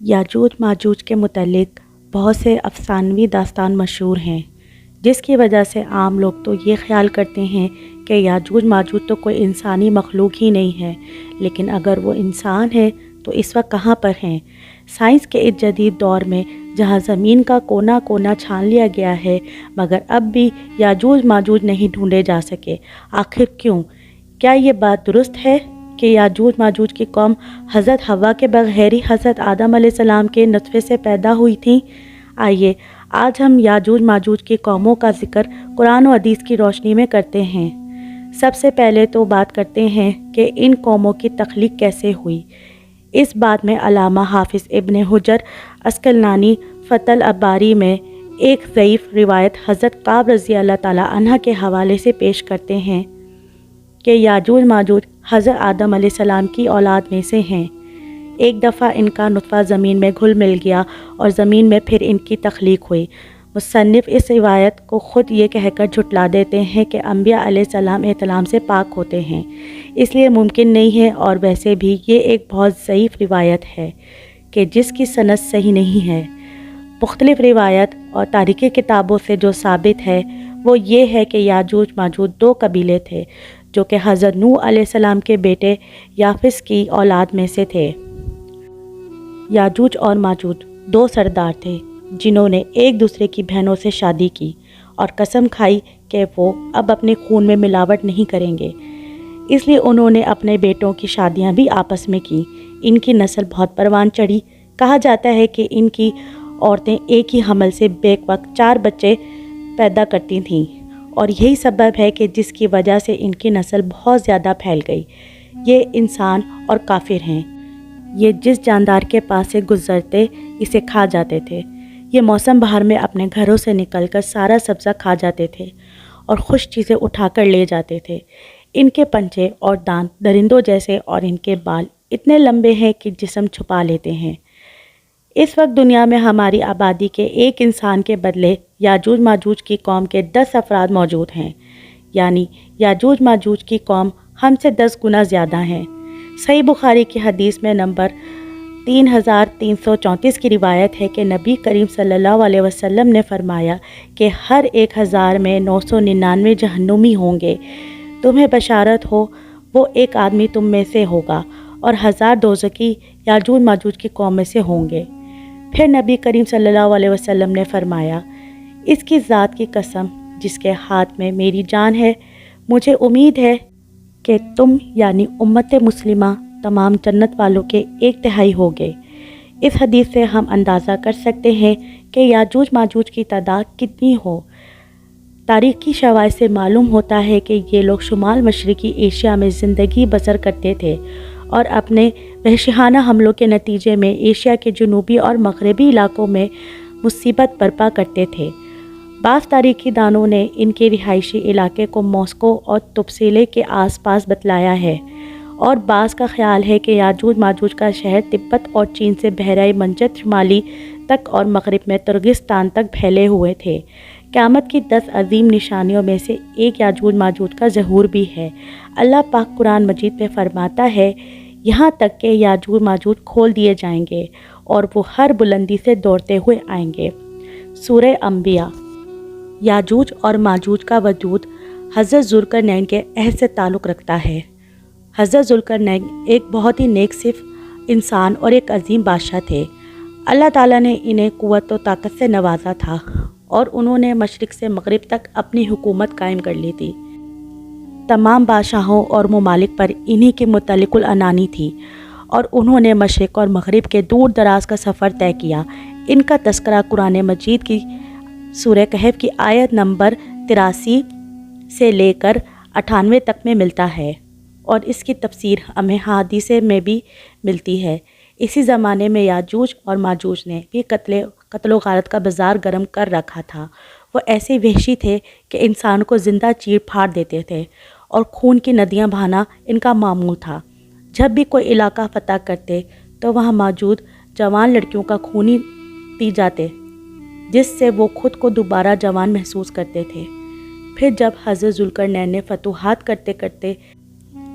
یاجوج ماجوج کے متعلق بہت سے افسانوی داستان مشہور ہیں، جس کی وجہ سے عام لوگ تو یہ خیال کرتے ہیں کہ یاجوج ماجوج تو کوئی انسانی مخلوق ہی نہیں ہے، لیکن اگر وہ انسان ہیں تو اس وقت کہاں پر ہیں؟ سائنس کے اس جدید دور میں جہاں زمین کا کونا کونا چھان لیا گیا ہے، مگر اب بھی یاجوج ماجوج نہیں ڈھونڈے جا سکے۔ آخر کیوں؟ کیا یہ بات درست ہے کہ یاجوج ماجوج کی قوم حضرت حوا کے بغیر ہی حضرت آدم علیہ السلام کے نطفے سے پیدا ہوئی تھیں؟ آئیے آج ہم یاجوج ماجوج کی قوموں کا ذکر قرآن و حدیث کی روشنی میں کرتے ہیں۔ سب سے پہلے تو بات کرتے ہیں کہ ان قوموں کی تخلیق کیسے ہوئی۔ اس بات میں علامہ حافظ ابن حجر عسقلانی فتح الباری میں ایک ضعیف روایت حضرت کعب رضی اللہ تعالیٰ عنہ کے حوالے سے پیش کرتے ہیں کہ یاجوج ماجوج حضرت آدم علیہ السلام کی اولاد میں سے ہیں۔ ایک دفعہ ان کا نطفہ زمین میں گھل مل گیا اور زمین میں پھر ان کی تخلیق ہوئی۔ مصنف اس روایت کو خود یہ کہہ کر جھٹلا دیتے ہیں کہ انبیاء علیہ السلام احتلام سے پاک ہوتے ہیں، اس لیے ممکن نہیں ہے، اور ویسے بھی یہ ایک بہت ضعیف روایت ہے کہ جس کی سند صحیح نہیں ہے۔ مختلف روایت اور تاریخی کتابوں سے جو ثابت ہے وہ یہ ہے کہ یاجوج ماجوج دو قبیلے تھے جو کہ حضرت نوح علیہ السلام کے بیٹے یافس کی اولاد میں سے تھے۔ یاجوج اور ماجوج دو سردار تھے جنہوں نے ایک دوسرے کی بہنوں سے شادی کی اور قسم کھائی کہ وہ اب اپنے خون میں ملاوٹ نہیں کریں گے، اس لیے انہوں نے اپنے بیٹوں کی شادیاں بھی آپس میں کی۔ ان کی نسل بہت پروان چڑھی۔ کہا جاتا ہے کہ ان کی عورتیں ایک ہی حمل سے بیک وقت 4 بچے پیدا کرتی تھیں، اور یہی سبب ہے کہ جس کی وجہ سے ان کی نسل بہت زیادہ پھیل گئی۔ یہ انسان اور کافر ہیں۔ یہ جس جاندار کے پاس سے گزرتے اسے کھا جاتے تھے۔ یہ موسم بہار میں اپنے گھروں سے نکل کر سارا سبزہ کھا جاتے تھے اور خوش چیزیں اٹھا کر لے جاتے تھے۔ ان کے پنجے اور دانت درندوں جیسے اور ان کے بال اتنے لمبے ہیں کہ جسم چھپا لیتے ہیں۔ اس وقت دنیا میں ہماری آبادی کے ایک انسان کے بدلے یاجوج ماجوج کی قوم کے 10 افراد موجود ہیں، یعنی یاجوج ماجوج کی قوم ہم سے 10 گنا زیادہ ہیں۔ صحیح بخاری کی حدیث میں نمبر 3334 کی روایت ہے کہ نبی کریم صلی اللہ علیہ وسلم نے فرمایا کہ ہر 1000 میں 999 جہنمی ہوں گے۔ تمہیں بشارت ہو، وہ ایک آدمی تم میں سے ہوگا اور 1000 دوزخی یاجوج ماجوج کی قوم میں سے ہوں گے۔ پھر نبی کریم صلی اللہ علیہ وسلم نے فرمایا، اس کی ذات کی قسم جس کے ہاتھ میں میری جان ہے، مجھے امید ہے کہ تم یعنی امت مسلمہ تمام جنت والوں کے 1/3 ہوگے۔ اس حدیث سے ہم اندازہ کر سکتے ہیں کہ یاجوج ماجوج کی تعداد کتنی ہو۔ تاریخی شواہد سے معلوم ہوتا ہے کہ یہ لوگ شمال مشرقی ایشیا میں زندگی بسر کرتے تھے اور اپنے وحشیانہ حملوں کے نتیجے میں ایشیا کے جنوبی اور مغربی علاقوں میں مصیبت برپا کرتے تھے۔ بعض تاریخی دانوں نے ان کے رہائشی علاقے کو ماسکو اور تبصرے کے آس پاس بتلایا ہے، اور بعض کا خیال ہے کہ یاجوج ماجوج کا شہر تبت اور چین سے بحیرہ منجر شمالی تک اور مغرب میں ترکستان تک پھیلے ہوئے تھے۔ قیامت کی 10 عظیم نشانیوں میں سے ایک یاجوج ماجوج کا ظہور بھی ہے۔ اللہ پاک قرآن مجید میں فرماتا ہے، یہاں تک کہ یاجوج ماجوج کھول دیے جائیں گے اور وہ ہر بلندی سے دوڑتے ہوئے آئیں گے۔ سورہ انبیاء۔ یاجوج اور ماجوج کا وجود حضرت ذوالقرنین کے عہد سے تعلق رکھتا ہے۔ حضرت ذوالقرنین ایک بہت ہی نیک صف انسان اور ایک عظیم بادشاہ تھے۔ اللہ تعالیٰ نے انہیں قوت و طاقت سے نوازا تھا اور انہوں نے مشرق سے مغرب تک اپنی حکومت قائم کر لی تھی۔ تمام بادشاہوں اور ممالک پر انہی کی مطلق العنانی تھی، اور انہوں نے مشرق اور مغرب کے دور دراز کا سفر طے کیا۔ ان کا تذکرہ قرآن مجید کی سورہ کہف کی آیت نمبر 83 سے لے کر 98 تک میں ملتا ہے، اور اس کی تفسیر ہمیں حدیث میں بھی ملتی ہے۔ اسی زمانے میں یاجوج اور ماجوج نے بھی قتل و غارت کا بازار گرم کر رکھا تھا۔ وہ ایسے وحشی تھے کہ انسان کو زندہ چیر پھاڑ دیتے تھے، اور خون کی ندیاں بہانا ان کا معمول تھا۔ جب بھی کوئی علاقہ فتح کرتے تو وہاں موجود جوان لڑکیوں کا خون ہی پی جاتے، جس سے وہ خود کو دوبارہ جوان محسوس کرتے تھے۔ پھر جب حضرت ذوالقرنین نے فتوحات کرتے کرتے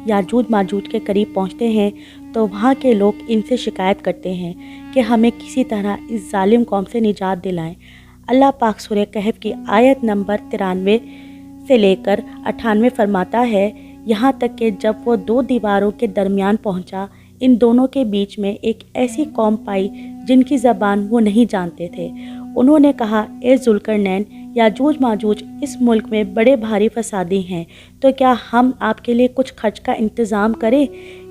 یاجوج ماجوج کے قریب پہنچتے ہیں تو وہاں کے لوگ ان سے شکایت کرتے ہیں کہ ہمیں کسی طرح اس ظالم قوم سے نجات دلائیں۔ اللہ پاک سورہ کہف کی آیت نمبر 93 سے لے کر 98 فرماتا ہے، یہاں تک کہ جب وہ دو دیواروں کے درمیان پہنچا، ان دونوں کے بیچ میں ایک ایسی قوم پائی جن کی زبان وہ نہیں جانتے تھے۔ انہوں نے کہا، اے ذوالقرنین، یاجوج ماجوج اس ملک میں بڑے بھاری فسادی ہیں، تو کیا ہم آپ کے لیے کچھ خرچ کا انتظام کریں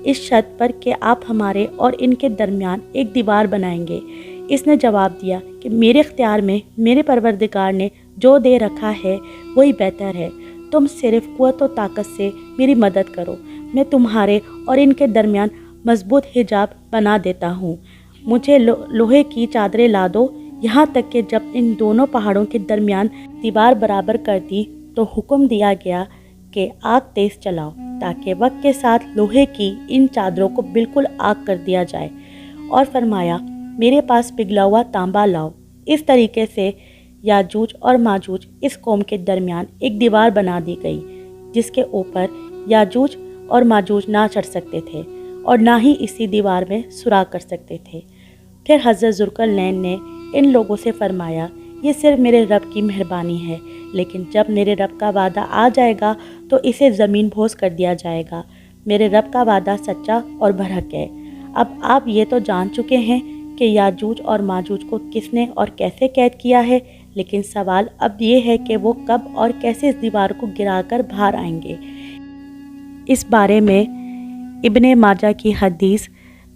اس شرط پر کہ آپ ہمارے اور ان کے درمیان ایک دیوار بنائیں گے؟ اس نے جواب دیا کہ میرے اختیار میں میرے پروردگار نے جو دے رکھا ہے وہی بہتر ہے، تم صرف قوت و طاقت سے میری مدد کرو، میں تمہارے اور ان کے درمیان مضبوط حجاب بنا دیتا ہوں، مجھے لوہے کی چادریں لا دو۔ یہاں تک کہ جب ان دونوں پہاڑوں کے درمیان دیوار برابر کر دی تو حکم دیا گیا کہ آگ تیز چلاؤ تاکہ وقت کے ساتھ لوہے کی ان چادروں کو بالکل آگ کر دیا جائے، اور فرمایا میرے پاس پگھلا ہوا تانبا لاؤ۔ اس طریقے سے یاجوج اور ماجوج اس قوم کے درمیان ایک دیوار بنا دی گئی جس کے اوپر یاجوج اور ماجوج نہ چڑھ سکتے تھے اور نہ ہی اسی دیوار میں سوراخ کر سکتے تھے۔ پھر حضرت ذوالقرنین نے ان لوگوں سے فرمایا، یہ صرف میرے رب کی مہربانی ہے، لیکن جب میرے رب کا وعدہ آ جائے گا تو اسے زمین بوس کر دیا جائے گا۔ میرے رب کا وعدہ سچا اور برحق ہے۔ اب آپ یہ تو جان چکے ہیں کہ یاجوج اور ماجوج کو کس نے اور کیسے قید کیا ہے، لیکن سوال اب یہ ہے کہ وہ کب اور کیسے اس دیوار کو گرا کر باہر آئیں گے۔ اس بارے میں ابن ماجہ کی حدیث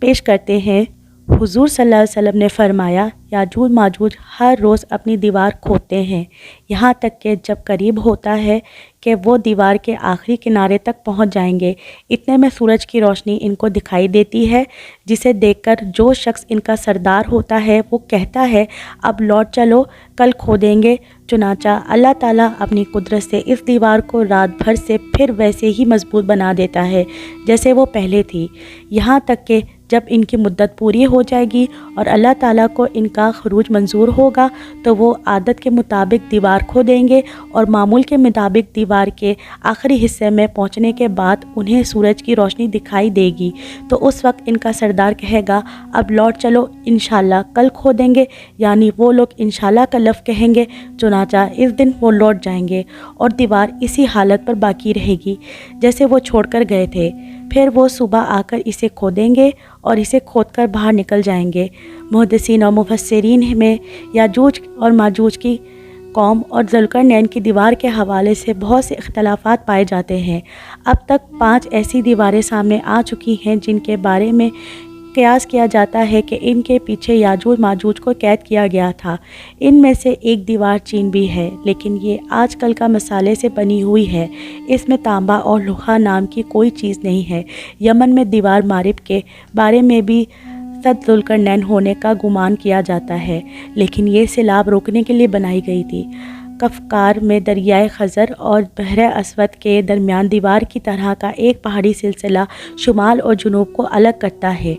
پیش کرتے ہیں، حضور صلی اللہ علیہ وسلم نے فرمایا، یاجوج ماجوج ہر روز اپنی دیوار کھودتے ہیں، یہاں تک کہ جب قریب ہوتا ہے کہ وہ دیوار کے آخری کنارے تک پہنچ جائیں گے، اتنے میں سورج کی روشنی ان کو دکھائی دیتی ہے، جسے دیکھ کر جو شخص ان کا سردار ہوتا ہے وہ کہتا ہے، اب لوٹ چلو، کل کھودیں گے۔ چنانچہ اللہ تعالیٰ اپنی قدرت سے اس دیوار کو رات بھر سے پھر ویسے ہی مضبوط بنا دیتا ہے جیسے وہ پہلے تھی، یہاں تک کہ جب ان کی مدت پوری ہو جائے گی اور اللہ تعالیٰ کو ان کا خروج منظور ہوگا تو وہ عادت کے مطابق دیوار کھودیں گے، اور معمول کے مطابق دیوار کے آخری حصے میں پہنچنے کے بعد انہیں سورج کی روشنی دکھائی دے گی، تو اس وقت ان کا سردار کہے گا، اب لوٹ چلو، انشاءاللہ کل کھودیں گے، یعنی وہ لوگ انشاءاللہ کا لفظ کہیں گے، چنانچہ اس دن وہ لوٹ جائیں گے اور دیوار اسی حالت پر باقی رہے گی جیسے وہ چھوڑ کر گئے تھے۔ پھر وہ صبح آ کر اسے کھودیں گے اور اسے کھود کر باہر نکل جائیں گے۔ محدثین اور مفسرین میں یاجوج اور ماجوج کی قوم اور ذوالقرنین کی دیوار کے حوالے سے بہت سے اختلافات پائے جاتے ہیں۔ اب تک 5 ایسی دیواریں سامنے آ چکی ہیں جن کے بارے میں قیاس کیا جاتا ہے کہ ان کے پیچھے یاجوج ماجوج کو قید کیا گیا تھا۔ ان میں سے ایک دیوار چینی ہے، لیکن یہ آج کل کا مسالے سے بنی ہوئی ہے، اس میں تانبا اور لوہا نام کی کوئی چیز نہیں ہے۔ یمن میں دیوار مارب کے بارے میں بھی سد ذوالقرنین ہونے کا گمان کیا جاتا ہے، لیکن یہ سیلاب روکنے کے لیے بنائی گئی تھی۔ کفکار میں دریائے خزر اور بحر اسود کے درمیان دیوار کی طرح کا ایک پہاڑی سلسلہ شمال اور جنوب کو الگ کرتا ہے۔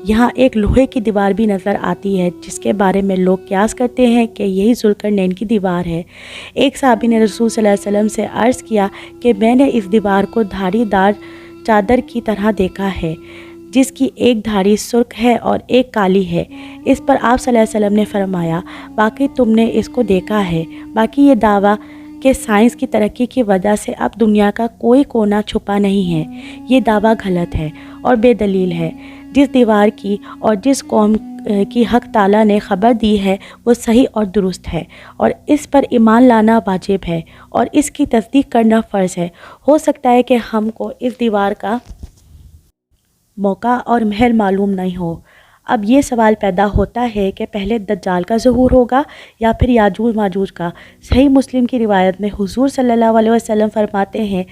یہاں ایک لوہے کی دیوار بھی نظر آتی ہے جس کے بارے میں لوگ قیاس کرتے ہیں کہ یہی ذوالقرنین کی دیوار ہے۔ ایک صحابی نے رسول صلی اللہ علیہ وسلم سے عرض کیا کہ میں نے اس دیوار کو دھاری دار چادر کی طرح دیکھا ہے، جس کی ایک دھاری سرخ ہے اور ایک کالی ہے۔ اس پر آپ صلی اللہ علیہ وسلم نے فرمایا، باقی تم نے اس کو دیکھا ہے، باقی یہ دعویٰ کہ سائنس کی ترقی کی وجہ سے اب دنیا کا کوئی کونا چھپا نہیں ہے، یہ دعویٰ غلط ہے اور بے دلیل ہے۔ جس دیوار کی اور جس قوم کی حق تعالیٰ نے خبر دی ہے وہ صحیح اور درست ہے، اور اس پر ایمان لانا واجب ہے اور اس کی تصدیق کرنا فرض ہے۔ ہو سکتا ہے کہ ہم کو اس دیوار کا موقع اور محل معلوم نہیں ہو۔ اب یہ سوال پیدا ہوتا ہے کہ پہلے دجال کا ظہور ہوگا یا پھر یاجوج ماجوج کا۔ صحیح مسلم کی روایت میں حضور صلی اللہ علیہ وسلم فرماتے ہیں،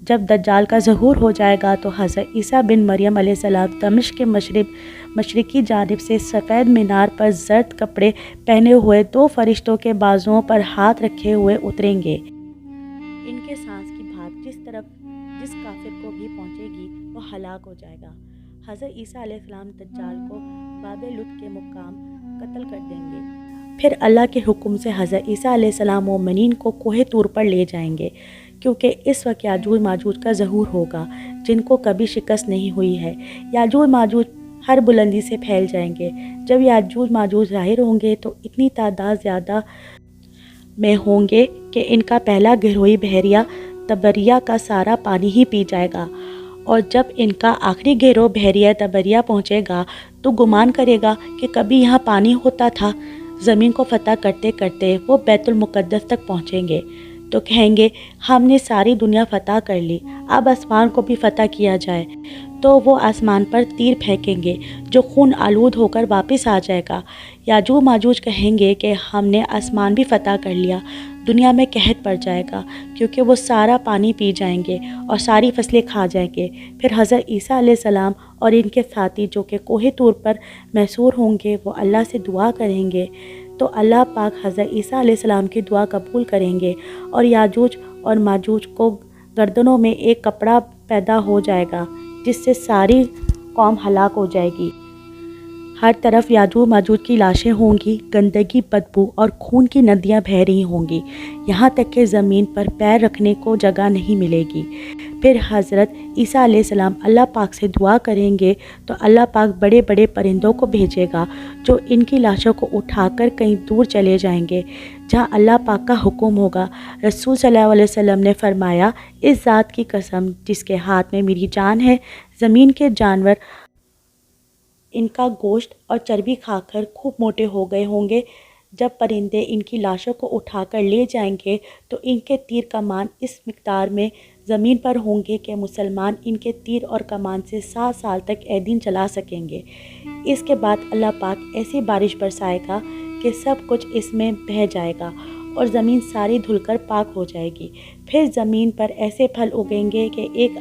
جب دجال کا ظہور ہو جائے گا تو حضرت عیسیٰ بن مریم علیہ السلام دمشق کے مشرقی جانب سے سفید مینار پر زرد کپڑے پہنے ہوئے 2 فرشتوں کے بازوؤں پر ہاتھ رکھے ہوئے اتریں گے۔ ان کے سانس کی بھاپ جس طرف جس کافر کو بھی پہنچے گی وہ ہلاک ہو جائے گا۔ حضرت عیسیٰ علیہ السلام دجال کو باب لد کے مقام قتل کر دیں گے۔ پھر اللہ کے حکم سے حضرت عیسیٰ علیہ السلام مومنین کو کوہ طور پر لے جائیں گے، کیونکہ اس وقت یاجوج ماجوج کا ظہور ہوگا جن کو کبھی شکست نہیں ہوئی ہے۔ یاجوج ماجوج ہر بلندی سے پھیل جائیں گے۔ جب یاجوج ماجوج ظاہر ہوں گے تو اتنی تعداد زیادہ میں ہوں گے کہ ان کا پہلا گروہی بحیرہ طبریہ کا سارا پانی ہی پی جائے گا، اور جب ان کا آخری گروہ بحیرہ طبریہ پہنچے گا تو گمان کرے گا کہ کبھی یہاں پانی ہوتا تھا۔ زمین کو فتح کرتے کرتے وہ بیت المقدس تک پہنچیں گے تو کہیں گے ہم نے ساری دنیا فتح کر لی، اب آسمان کو بھی فتح کیا جائے۔ تو وہ آسمان پر تیر پھینکیں گے جو خون آلود ہو کر واپس آ جائے گا۔ یاجوج ماجوج کہیں گے کہ ہم نے آسمان بھی فتح کر لیا، دنیا میں قحط پڑ جائے گا کیونکہ وہ سارا پانی پی جائیں گے اور ساری فصلیں کھا جائیں گے۔ پھر حضرت عیسیٰ علیہ السلام اور ان کے ساتھی جو کہ کوہ طور پر محصور ہوں گے وہ اللہ سے دعا کریں گے، تو اللہ پاک حضرت عیسیٰ علیہ السلام کی دعا قبول کریں گے، اور یاجوج اور ماجوج کو گردنوں میں ایک کپڑا پیدا ہو جائے گا جس سے ساری قوم ہلاک ہو جائے گی۔ ہر طرف یاجوج ماجوج کی لاشیں ہوں گی، گندگی، بدبو اور خون کی ندیاں بہہ رہی ہوں گی، یہاں تک کہ زمین پر پیر رکھنے کو جگہ نہیں ملے گی۔ پھر حضرت عیسیٰ علیہ السلام اللہ پاک سے دعا کریں گے تو اللہ پاک بڑے بڑے پرندوں کو بھیجے گا جو ان کی لاشوں کو اٹھا کر کہیں دور چلے جائیں گے جہاں اللہ پاک کا حکم ہوگا۔ رسول صلی اللہ علیہ وسلم نے فرمایا، اس ذات کی قسم جس کے ہاتھ میں میری جان ہے، زمین کے جانور ان کا گوشت اور چربی کھا کر خوب موٹے ہو گئے ہوں گے۔ جب پرندے ان کی لاشوں کو اٹھا کر لے جائیں گے تو ان کے تیر کمان اس مقدار میں زمین پر ہوں گے کہ مسلمان ان کے تیر اور کمان سے 7 سال تک دن چلا سکیں گے۔ اس کے بعد اللہ پاک ایسی بارش برسائے گا کہ سب کچھ اس میں بہہ جائے گا اور زمین ساری دھل کر پاک ہو جائے گی۔ پھر زمین پر ایسے پھل اگیں گے کہ ایک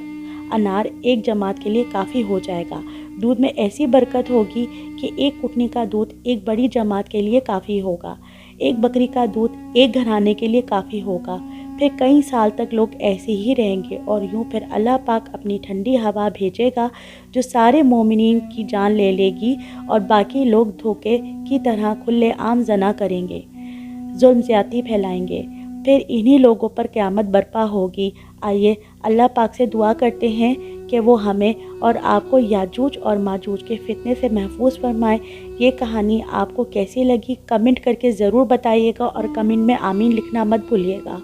انار ایک جماعت کے لیے کافی ہو جائے گا۔ دودھ میں ایسی برکت ہوگی کہ ایک اٹھنی کا دودھ ایک بڑی جماعت کے لیے کافی ہوگا، ایک بکری کا دودھ ایک گھرانے کے لیے کافی ہوگا۔ پھر کئی سال تک لوگ ایسے ہی رہیں گے، اور یوں پھر اللہ پاک اپنی ٹھنڈی ہوا بھیجے گا جو سارے مومنین کی جان لے لے گی، اور باقی لوگ دھوکے کی طرح کھلے عام زنا کریں گے، ظلم زیادتی پھیلائیں گے۔ پھر انہی لوگوں پر قیامت برپا ہوگی۔ آئیے اللہ پاک سے دعا کرتے ہیں کہ وہ ہمیں اور آپ کو یاجوج اور ماجوج کے فتنے سے محفوظ فرمائے۔ یہ کہانی آپ کو کیسی لگی کمنٹ کر کے ضرور بتائیے گا، اور کمنٹ میں آمین لکھنا مت بھولیے گا۔